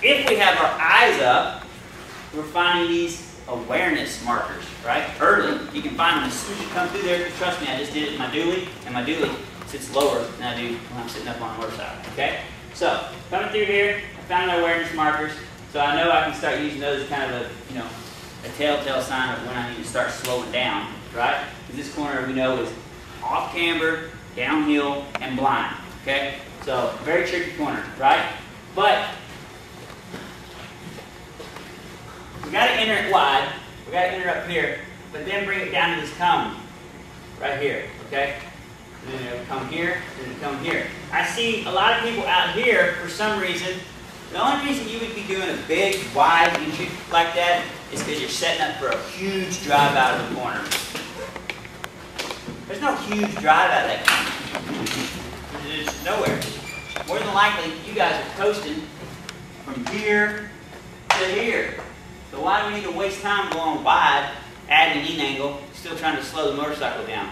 if we have our eyes up, we're finding these awareness markers, right? Early. You can find them as soon as you come through there. Trust me, I just did it in my dually, and my dually sits lower than I do when I'm sitting up on the motorcycle, okay? So, coming through here, I found my awareness markers, so I know I can start using those as kind of a, you know, a telltale sign of when I need to start slowing down, right? Because this corner we know is off camber, downhill, and blind, okay? So, very tricky corner, right? But we got to enter it wide, we got to enter up here, but then bring it down to this cone, right here, okay? And then it'll come here, and it'll come here. I see a lot of people out here, for some reason, the only reason you would be doing a big, wide entry like that is because you're setting up for a huge drive out of the corner. There's no huge drive out of that corner. There's nowhere. More than likely, you guys are coasting from here to here. So why do we need to waste time going wide, adding an angle, still trying to slow the motorcycle down?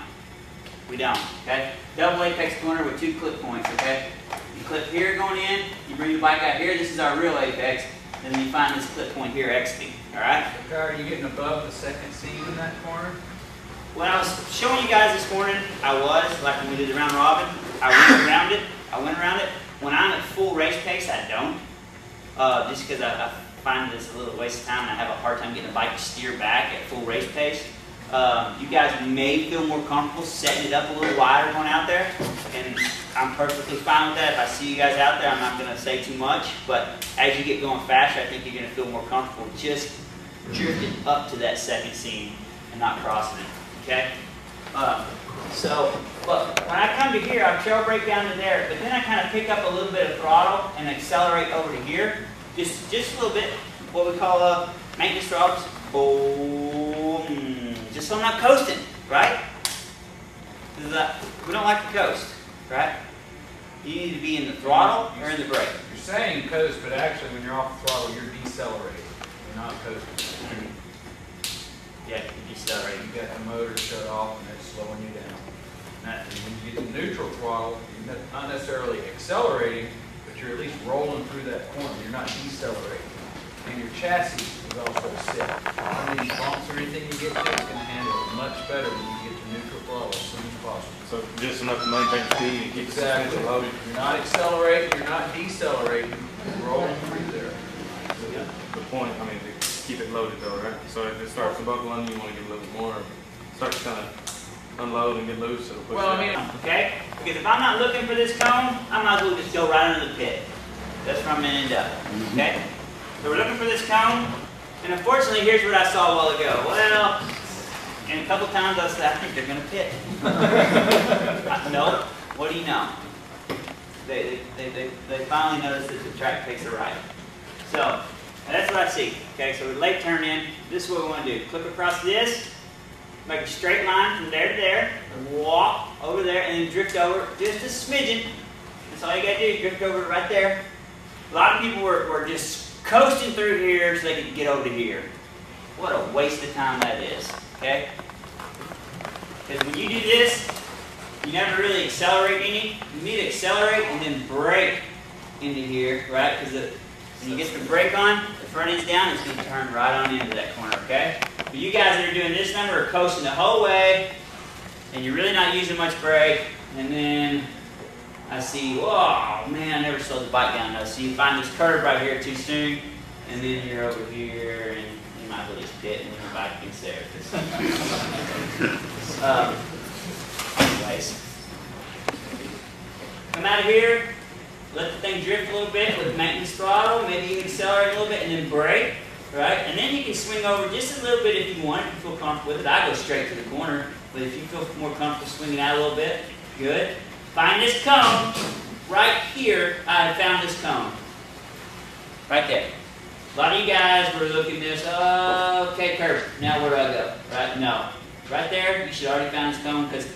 We don't, okay? Double apex corner with 2 clip points, okay? You clip here going in, you bring the bike out here, this is our real apex, and then you find this clip point here exiting, all right? So are you getting above the second seam in that corner? When I was showing you guys this morning, I was, like when we did the round robin, I went around it. When I'm at full race pace, I don't, just because I find this a little waste of time and I have a hard time getting the bike to steer back at full race pace. You guys may feel more comfortable setting it up a little wider going out there, and I'm perfectly fine with that. If I see you guys out there, I'm not going to say too much, but as you get going faster, I think you're going to feel more comfortable just drifting up to that second seam and not crossing it, okay? But when I come to here, I trail brake down to there, but then I kind of pick up a little bit of throttle and accelerate over to here, just a little bit, what we call maintenance throttles. Boom. Just so I'm not coasting, right? We don't like to coast, right? You need to be in the throttle or in the brake. You're saying coast, but actually when you're off the throttle, you're decelerating. You're not coasting. Yeah, you're decelerating. You got the motor shut off and it's slowing you down. And when you get to neutral throttle, you're not necessarily accelerating, but you're at least rolling through that corner. You're not decelerating. And your chassis is also set. Any bumps or anything you get to, it's going to handle it much better when you get to neutral throttle as soon as possible. So just enough to maintain speed and keep the suspension loaded. You're not accelerating, you're not decelerating, you're rolling through there. The point, I mean, to keep it loaded though, right? So if it starts to buckle on you, you want to get a little bit more, start to kind of unload and get loose. Well, I mean, okay? Because if I'm not looking for this cone, I might as well just go right under the pit. That's where I'm going to end up, okay? So we're looking for this cone, and unfortunately, here's what I saw a while ago. Well, and a couple times I said, I think they're going to pit. No, what do you know? They finally noticed that the track takes a right. So that's what I see. Okay, so we're late turn in. This is what we want to do. Clip across this, make a straight line from there to there, and walk over there, and then drift over just a smidgen. That's all you got to do. Drift over right there. A lot of people were just coasting through here so they could get over to here. What a waste of time that is, okay? Because when you do this, you never really accelerate any. You need to accelerate and then brake into here, right? Because when you get the brake on, the front end's down, it's going to turn right on into that corner, okay? But you guys that are doing this number are coasting the whole way, and you're really not using much brake, and then I see, oh man, I never slowed the bike down though. So you find this curve right here too soon, and then you're over here, and you might as well just pit, and then the bike gets there. Anyways, come out of here, let the thing drift a little bit with maintenance throttle. Maybe you can accelerate a little bit and then brake, right? And then you can swing over just a little bit if you want, if you feel comfortable with it. I go straight to the corner, but if you feel more comfortable swinging out a little bit, good. Find this cone right here. I found this cone right there. A lot of you guys were looking at this. Okay, curve. Now where do I go? Right? No. Right there. You should already found this cone because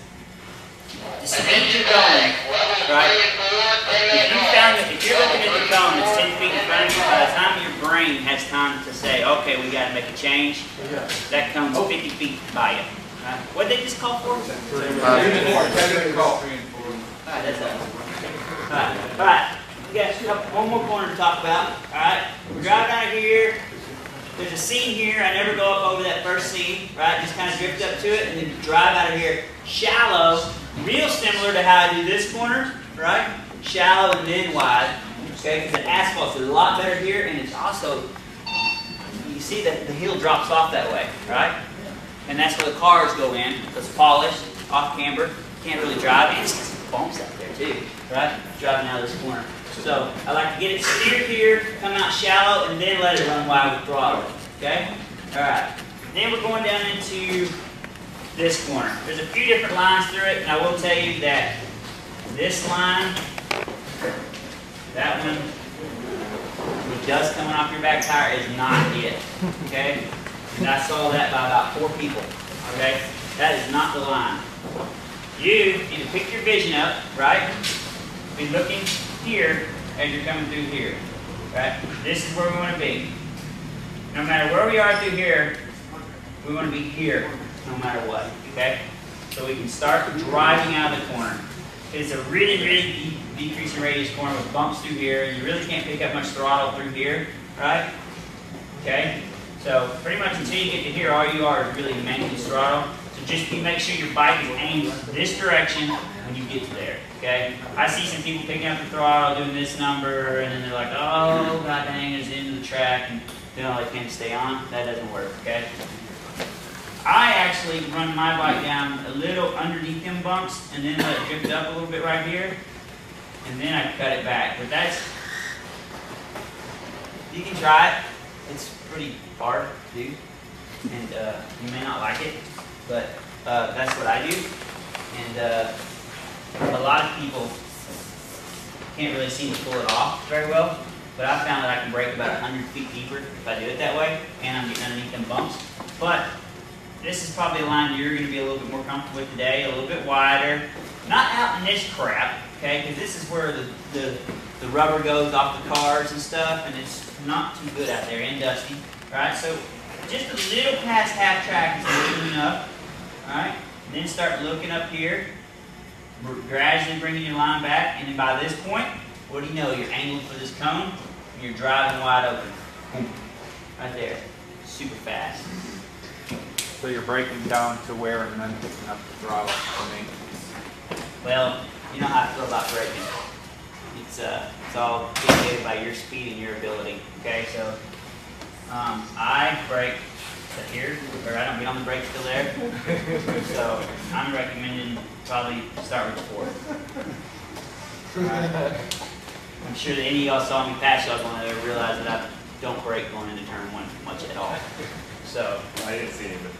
the speed you're going, right? If you're looking at the cone that's 10 feet in front of you, by the time your brain has time to say, okay, we got to make a change, that cone's 50 feet by you. Right? What did they just call for? Alright, that's it. Alright, we got one more corner to talk about. All right, we're driving out of here. There's a seam here. I never go up over that first seam, right? Just kind of drift up to it and then drive out of here. Shallow, real similar to how I do this corner, right? Shallow and then wide, okay? Because the asphalt's a lot better here, and it's also, you see that the heel drops off that way, right? And that's where the cars go in. It's polished, off camber. Can't really drive, and it's got some bumps out there too, right? Driving out of this corner. So I like to get it steered here, come out shallow, and then let it run wide with throttle. Okay? Alright. Then we're going down into this corner. There's a few different lines through it, and I will tell you that this line, that one, with dust coming off your back tire is not it. Okay? And I saw that by about 4 people. Okay? That is not the line. You need to pick your vision up, right? Be looking here as you're coming through here, right? This is where we want to be. No matter where we are through here, we want to be here no matter what, okay? So we can start driving out of the corner. It's a really, really deep decreasing radius corner with bumps through here, and you really can't pick up much throttle through here, right? Okay? So pretty much until you get to here, all you are is really managing throttle. So just make sure your bike is aimed this direction when you get to there, okay? I see some people picking up the throttle, doing this number, and then they're like, oh, god dang, it's into the track, and doing all they can to stay on. That doesn't work, okay? I actually run my bike down a little underneath them bumps, and then let it drift up a little bit right here, and then I cut it back. But that's, you can try it. It's pretty hard to do, and you may not like it, but that's what I do. And a lot of people can't really seem to pull it off very well, but I found that I can brake about 100 feet deeper if I do it that way, and I'm getting underneath them bumps. But this is probably a line you're going to be a little bit more comfortable with today, a little bit wider. Not out in this crap, okay, because this is where the rubber goes off the cars and stuff, and it's not too good out there and dusty, right? So just a little past half track is good enough, all right? And then start looking up here, gradually bringing your line back, and then by this point, what do you know? You're angling for this cone, and you're driving wide open. Right there. Super fast. So you're breaking down to where and then picking up the throttle for me. Well, you know how I feel about braking. It's all dictated by your speed and your ability. Okay, so I brake to here, or I don't get on the brake till there. So I'm recommending probably start with 4. I'm sure that any of y'all saw me pass y'all going to realize that I don't brake going into turn 1 much at all. So I didn't see it, but